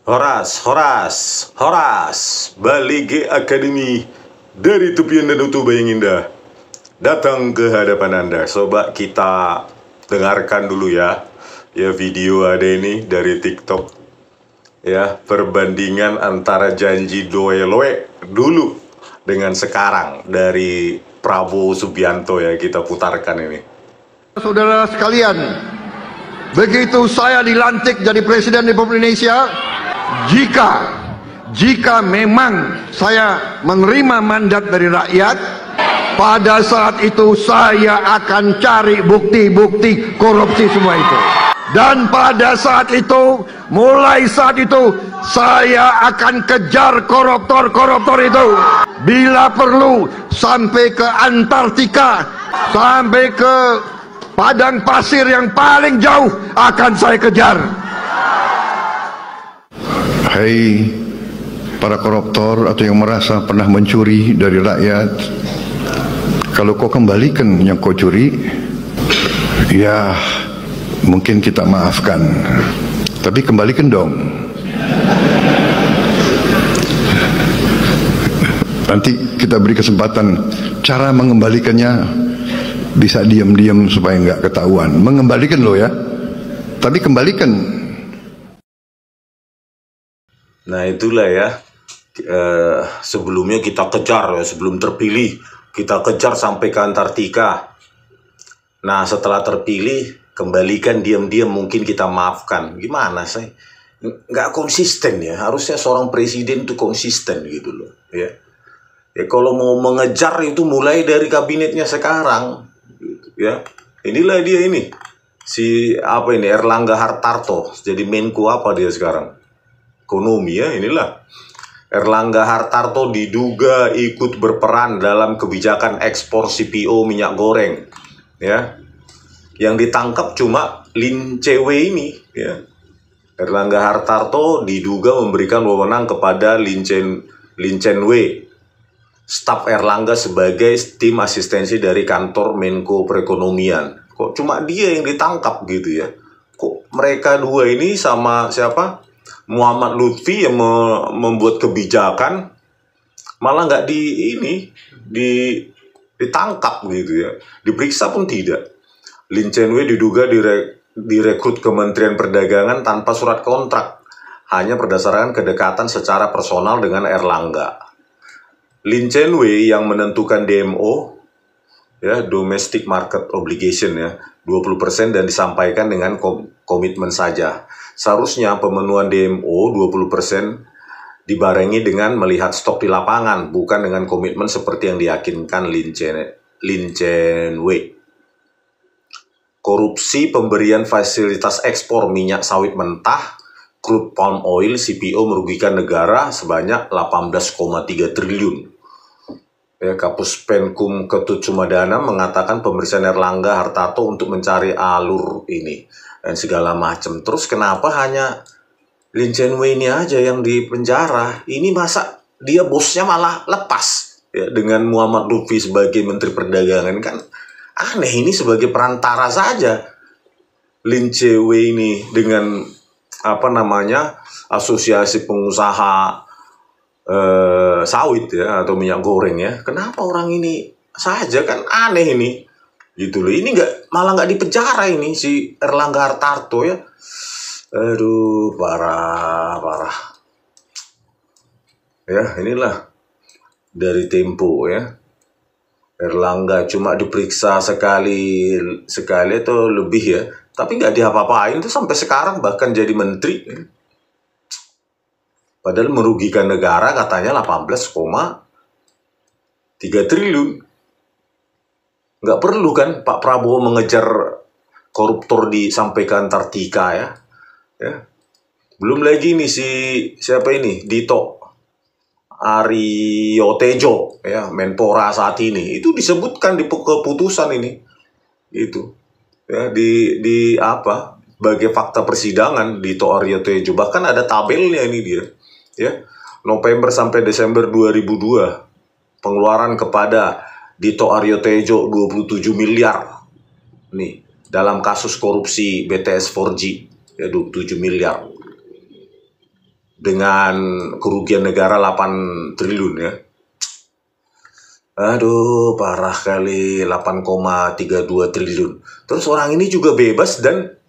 Horas, Horas, Horas, Balige Academy dari tepian Danau Toba yang indah datang ke hadapan Anda. Coba kita dengarkan dulu ya video ada ini dari TikTok ya, perbandingan antara janji Doeloe dulu dengan sekarang dari Prabowo Subianto ya, kita putarkan ini. Saudara sekalian, begitu saya dilantik jadi Presiden Republik Indonesia, jika memang saya menerima mandat dari rakyat, pada saat itu saya akan cari bukti-bukti korupsi semua itu. Dan pada saat itu, mulai saat itu, saya akan kejar koruptor-koruptor itu. Bila perlu, sampai ke Antartika, sampai ke padang pasir yang paling jauh akan saya kejar. Hai para koruptor atau yang merasa pernah mencuri dari rakyat, kalau kau kembalikan yang kau curi, ya mungkin kita maafkan, tapi kembalikan dong. Nanti kita beri kesempatan cara mengembalikannya, bisa diam-diam supaya nggak ketahuan. Mengembalikan loh ya, tapi kembalikan. Nah itulah ya, sebelumnya kita kejar ya, sebelum terpilih kita kejar sampai ke Antartika. Nah setelah terpilih, kembalikan diam-diam, mungkin kita maafkan. Gimana sih? Nggak konsisten ya, harusnya seorang presiden itu konsisten gitu loh ya. Ya kalau mau mengejar itu mulai dari kabinetnya sekarang gitu, ya. Inilah dia ini, si apa ini, Erlangga Hartarto, jadi Menko apa dia sekarang? Ekonomi ya, inilah. Erlangga Hartarto diduga ikut berperan dalam kebijakan ekspor CPO minyak goreng ya. Yang ditangkap cuma Lin Che-wei ini ya. Erlangga Hartarto diduga memberikan wewenang kepada Lin Chen-wei, staf Erlangga, sebagai tim asistensi dari kantor Menko Perekonomian. Kok cuma dia yang ditangkap gitu ya? Kok mereka dua ini sama siapa? Muhammad Lutfi yang membuat kebijakan malah nggak ditangkap gitu ya, diperiksa pun tidak. Lin Chen-wei diduga direkrut Kementerian Perdagangan tanpa surat kontrak, hanya berdasarkan kedekatan secara personal dengan Erlangga. Lin Chen-wei yang menentukan DMO ya, Domestic Market Obligation ya, 20%, dan disampaikan dengan komitmen saja. Seharusnya pemenuhan DMO 20% dibarengi dengan melihat stok di lapangan, bukan dengan komitmen seperti yang diyakinkan Lin Chen-wei. Korupsi pemberian fasilitas ekspor minyak sawit mentah, crude palm oil CPO, merugikan negara sebanyak 18,3 triliun. Ya, Kapus Penkum Ketut Sumadana mengatakan pemeriksaan Erlangga Hartarto untuk mencari alur ini dan segala macam. Terus kenapa hanya Lin Chen-wei ini aja yang dipenjara? Ini masa dia bosnya malah lepas ya, dengan Muhammad Lutfi sebagai Menteri Perdagangan? Kan aneh, ini sebagai perantara saja Lin Chen-wei ini dengan apa namanya, asosiasi pengusaha sawit ya, atau minyak goreng ya. Kenapa orang ini saja? Kan aneh ini gitu loh. Ini malah nggak dipenjara ini si Erlangga Hartarto ya. Aduh, parah ya. Inilah dari Tempo ya, Erlangga cuma diperiksa sekali atau lebih ya, tapi nggak diapa-apain tuh sampai sekarang, bahkan jadi menteri ya. Padahal merugikan negara katanya 18,3 triliun. Nggak perlu kan Pak Prabowo mengejar koruptor sampai ke Antartika ya. Belum lagi nih siapa ini, Dito Aryo Tejo ya, Menpora saat ini, itu disebutkan di keputusan ini itu ya, di apa, sebagai fakta persidangan. Dito Aryo Tejo bahkan ada tabelnya ini dia ya, November sampai Desember 2002 pengeluaran kepada Dito Aryo Tejo 27 miliar nih dalam kasus korupsi BTS 4G ya, 27 miliar. dengan kerugian negara 8 triliun ya. Aduh, parah kali, 8,32 triliun. Terus orang ini juga bebas dan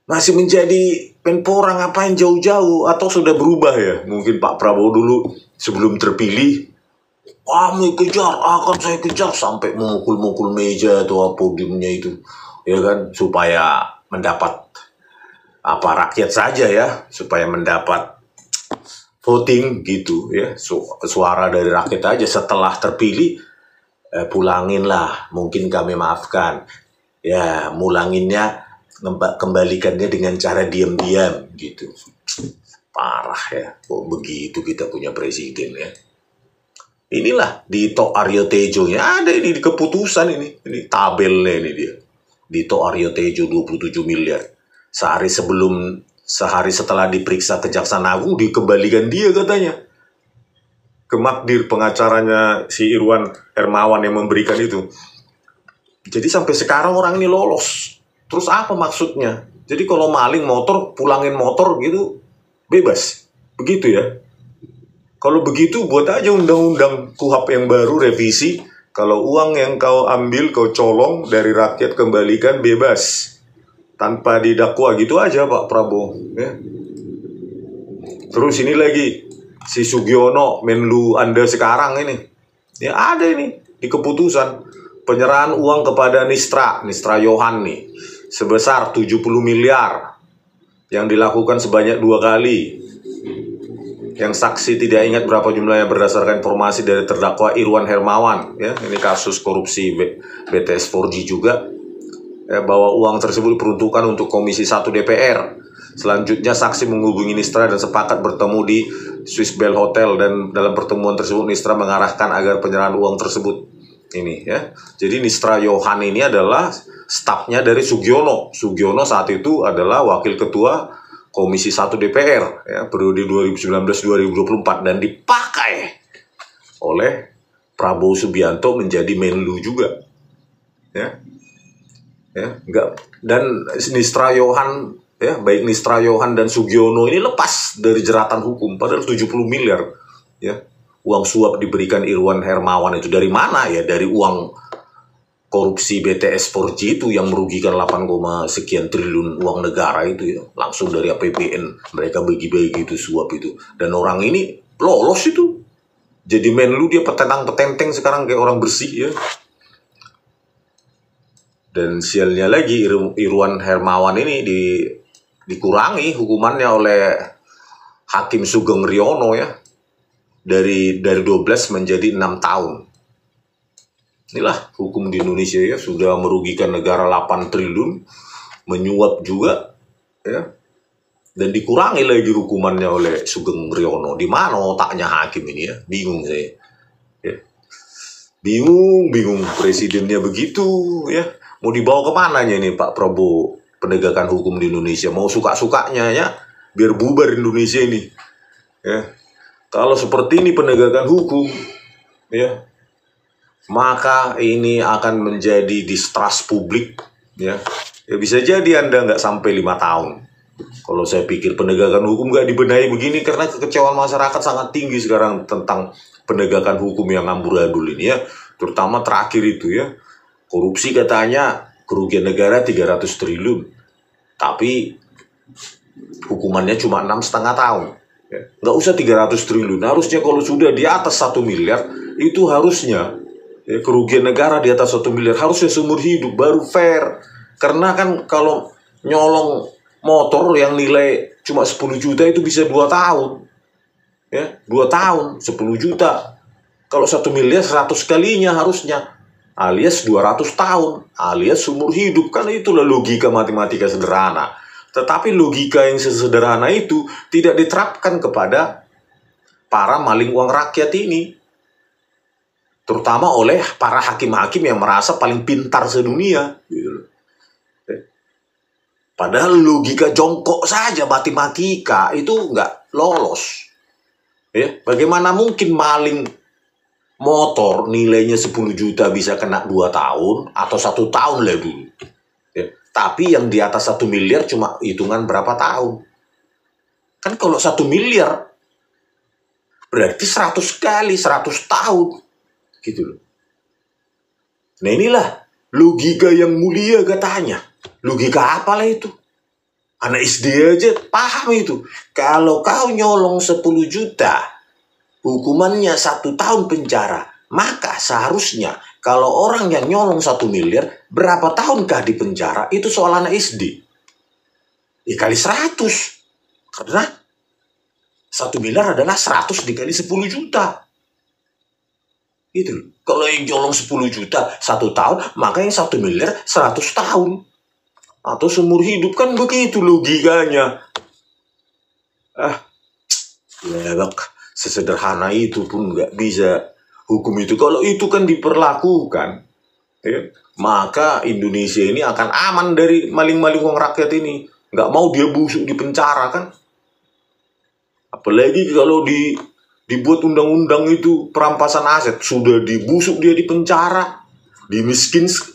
masih menjadi Menpora. Ngapain jauh-jauh? Atau sudah berubah ya? Mungkin Pak Prabowo dulu sebelum terpilih, kami kejar, akan saya kejar, sampai memukul-mukul meja atau podiumnya itu, ya kan, supaya mendapat apa, rakyat saja ya, supaya mendapat voting gitu ya, suara dari rakyat aja. Setelah terpilih, pulanginlah, mungkin kami maafkan ya, mulanginnya kembalikannya dengan cara diam-diam gitu. Parah ya, kok begitu kita punya presiden ya. Inilah Dito Aryo Tejo nya ada ini di keputusan ini tabelnya ini dia. Dito Aryo Tejo 27 miliar. Sehari setelah diperiksa Kejaksaan Agung dikembalikan dia katanya ke Magdir, pengacaranya si Irwan Hermawan yang memberikan itu. Jadi sampai sekarang orang ini lolos. Terus apa maksudnya? Jadi kalau maling motor, pulangin motor gitu bebas. Begitu ya. Kalau begitu buat aja undang-undang KUHP yang baru, revisi. Kalau uang yang kau ambil, kau colong dari rakyat, kembalikan bebas. Tanpa didakwa, gitu aja Pak Prabowo. Ya. Terus ini lagi, si Sugiono, Menlu Anda sekarang ini. Ya ada ini, di keputusan. Penyerahan uang kepada Nistra Yohan nih. Sebesar 70 miliar. Yang dilakukan sebanyak 2 kali. Yang saksi tidak ingat berapa jumlahnya berdasarkan informasi dari terdakwa Irwan Hermawan ya, ini kasus korupsi BTS 4G juga ya, bahwa uang tersebut diperuntukkan untuk Komisi 1 DPR. Selanjutnya saksi menghubungi Nistra dan sepakat bertemu di Swiss Bell Hotel, dan dalam pertemuan tersebut Nistra mengarahkan agar penyerahan uang tersebut ini ya. Jadi Nistra Yohan ini adalah stafnya dari Sugiono. Sugiono saat itu adalah wakil ketua Komisi 1 DPR ya, periode 2019-2024, dan dipakai oleh Prabowo Subianto menjadi Menlu juga. Ya. Ya, enggak, dan Nistra Yohan ya, baik Nistra Yohan dan Sugiono ini lepas dari jeratan hukum, padahal 70 miliar ya. Uang suap diberikan Irwan Hermawan itu dari mana ya? Dari uang korupsi BTS 4G itu yang merugikan 8, sekian triliun uang negara itu ya, langsung dari APBN mereka bagi-bagi itu suap itu. Dan orang ini lolos itu jadi Menlu, dia petentang-petenteng sekarang kayak orang bersih ya. Dan sialnya lagi Irwan Hermawan ini dikurangi hukumannya oleh Hakim Sugeng Riono ya, dari 12 menjadi 6 tahun. Inilah hukum di Indonesia ya, sudah merugikan negara 8 triliun, menyuap juga ya, dan dikurangi lagi hukumannya oleh Sugeng Riono. Di mana otaknya hakim ini ya? Bingung saya. Ya. Bingung presidennya begitu ya. Mau dibawa kemananya ini Pak Prabowo penegakan hukum di Indonesia? Mau suka-sukanya ya, biar bubar Indonesia ini. Ya. Kalau seperti ini penegakan hukum ya, maka ini akan menjadi distrust publik ya. Ya bisa jadi Anda nggak sampai 5 tahun. Kalau saya pikir penegakan hukum nggak dibenahi begini, karena kekecewaan masyarakat sangat tinggi sekarang tentang penegakan hukum yang amburadul ini ya. Terutama terakhir itu ya, korupsi katanya kerugian negara 300 triliun, tapi hukumannya cuma 6,5 tahun ya. Nggak usah 300 triliun, harusnya kalau sudah di atas 1 miliar itu harusnya ya, kerugian negara di atas 1 miliar harusnya seumur hidup, baru fair. Karena kan kalau nyolong motor yang nilai cuma 10 juta itu bisa 2 tahun ya, 2 tahun 10 juta. Kalau 1 miliar 100 kalinya harusnya, alias 200 tahun, alias seumur hidup. Kan itulah logika matematika sederhana. Tetapi logika yang sesederhana itu tidak diterapkan kepada para maling uang rakyat ini, terutama oleh para hakim-hakim yang merasa paling pintar sedunia gitu. Padahal logika jongkok saja matematika itu nggak lolos ya. Bagaimana mungkin maling motor nilainya 10 juta bisa kena 2 tahun atau 1 tahun lah dulu ya. Tapi yang di atas 1 miliar cuma hitungan berapa tahun Kan kalau 1 miliar berarti 100 kali 100 tahun gitu loh. Nah inilah logika yang mulia katanya. Logika apalah itu? Anak SD aja paham itu. Kalau kau nyolong 10 juta, hukumannya 1 tahun penjara. Maka seharusnya kalau orang yang nyolong 1 miliar, berapa tahunkah di penjara? Itu soal anak SD. Kali 100. Karena 1 miliar adalah 100 dikali 10 juta. Gitu. Kalau yang nyolong 10 juta 1 tahun, maka yang 1 miliar 100 tahun. Atau seumur hidup, kan begitu logikanya. Sesederhana itu pun nggak bisa hukum itu. Kalau itu kan diperlakukan, ya, maka Indonesia ini akan aman dari maling-maling uang rakyat ini. Nggak mau dia busuk di penjara kan. Apalagi kalau dibuat undang-undang itu perampasan aset, sudah dibusuk dia di penjara,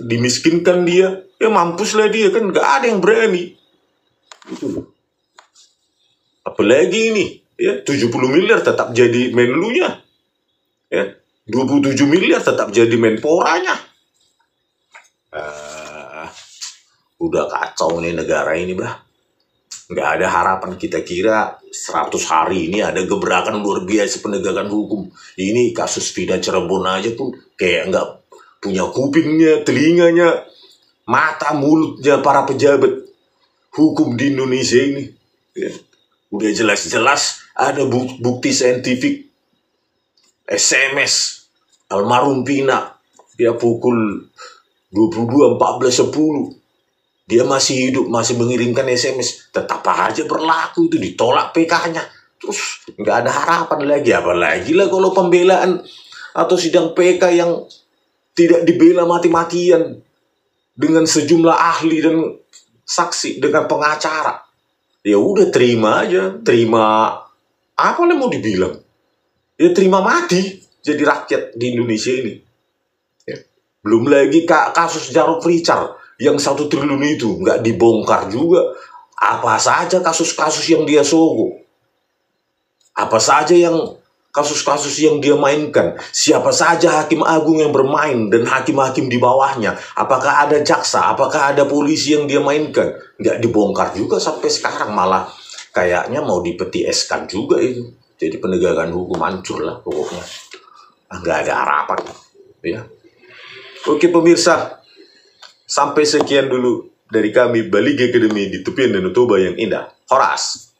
dimiskinkan dia, ya mampuslah dia, kan nggak ada yang berani. Itu. Apalagi ini, ya 70 miliar tetap jadi menlunya, ya 27 miliar tetap jadi menporanya. Udah kacau nih negara ini, bah. Nggak ada harapan. Kita kira 100 hari ini ada gebrakan luar biasa penegakan hukum. Ini kasus Vida Cirebon aja pun kayak nggak punya kupingnya, telinganya, mata, mulutnya para pejabat hukum di Indonesia ini. Ya. Udah jelas-jelas ada bukti saintifik SMS almarhum Vina, ya pukul 22.14.10. Dia masih hidup, masih mengirimkan SMS. Tetap aja berlaku itu, ditolak PK-nya. Terus nggak ada harapan lagi. Apalagi lah kalau pembelaan atau sidang PK yang tidak dibela mati-matian dengan sejumlah ahli dan saksi dengan pengacara. Ya udah terima aja, terima apa yang mau dibilang? Ya terima mati jadi rakyat di Indonesia ini. Ya. Belum lagi kasus Jarod Richard yang 1 triliun itu nggak dibongkar juga. Apa saja kasus-kasus yang dia sogok? Apa saja yang kasus-kasus yang dia mainkan? Siapa saja hakim agung yang bermain dan hakim-hakim di bawahnya? Apakah ada jaksa? Apakah ada polisi yang dia mainkan? Nggak dibongkar juga sampai sekarang. Malah kayaknya mau dipeti-eskan juga itu. Jadi penegakan hukum hancur lah pokoknya. Nggak ada harapan. Ya. Oke pemirsa. Sampai sekian dulu dari kami Balige Academy di Tepian Danau Toba yang indah. Horas.